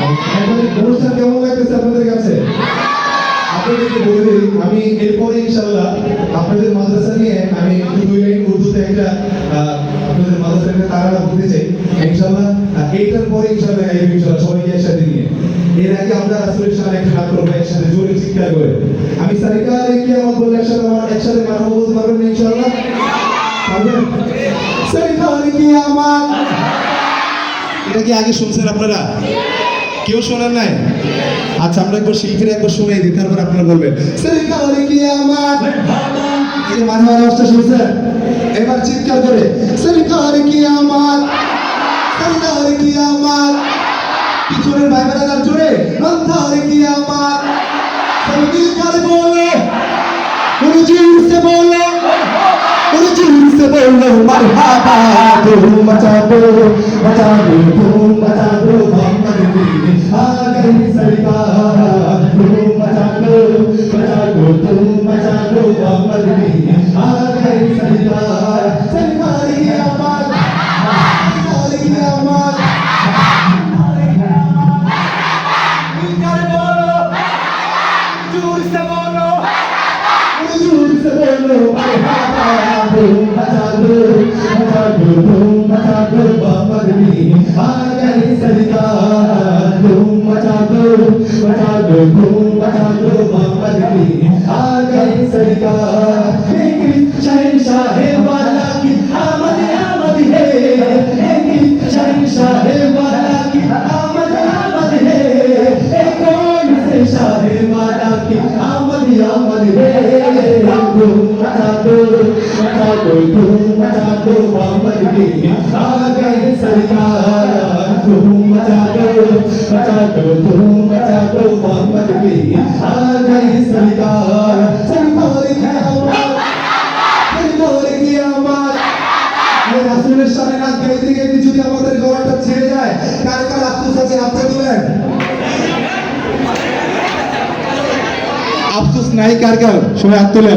অনুষ্ঠান কেমন লাগতেছে আপনাদের কাছে? আপনাদেরকে বলে আমি এরপরে ইনশাআল্লাহ আপনাদের মাদ্রাসা নিয়ে আমি দুই লাইন উর্দুতে একটা আপনাদের মাদ্রাসার একটা তারানা বলতে চাই ইনশাআল্লাহ। এইটার পরে ইনশাআল্লাহ গাইব ইনশাআল্লাহ সবাইকে একসাথে নিয়ে। এর আগে আমরা রাসূলের শানে একটা গান করবো একসাথে জোরে চিৎকার করে। আমি সারিকারে কিয়ামত বলে একসাথে মারহাবা বলতে পারবেন না ইনশাআল্লাহ? পারবেন? সারিকারে কিয়ামত। এটা কি আগে শুনছেন আপনারা? কেউ শোনেন নাই? আচ্ছা আমরা একবার শিল্পীরা একবার শুনে দিই, তারপর আপনারা বলবেন সারিকারে কিয়ামত। এই মারহাবা আওয়াজটা শুনছেন? এবার চিৎকার করে সারিকারে কিয়ামত, সারিকারে কিয়ামত। পিছনের ভাই বোনেরা জোরে সারিকারে কিয়ামত। সারিকারে বলো, জোর से बोलो, जोर से बोलो मरहबा। धूम मचा दो धूम मचा दो मोहम्मद की आ गई सरकार। धूम मचा दो धूम मचा दो मोहम्मद की आ गई सरकार। सरकार की आवाज, सरकार की आवाज। मिलकर बोलो, जोर से बोलो, जोर से बोलो मरहबा। धूम मचा दो धूम मचा दो मोहम्मद की आ गई सरकार। धूम मचा दो धूम मचा दो मोहम्मद की आ गई सरकार। शहंशाह वाला की आमद आमद है, शहंशाह वाला की आमद आमद है। कौन से शाह वाला की आमद आमद है। धूम मचा दो धूम मचा दो मोहम्मद की आ गई सरकार। धूम मचा दो धूम मचा दो मोहम्मद की आ गई सरकार। सरकार की आवाज, सरकार की आवाज। ये রাসূলের শানে নাচ গাইতে গাইতে যদি আমাদের গলাটা ছেড়ে যায়, কার কার আফসোস আছে হাতটা তুলেন। আফসোস নাই কার কার? সবাই হাত তুলেন।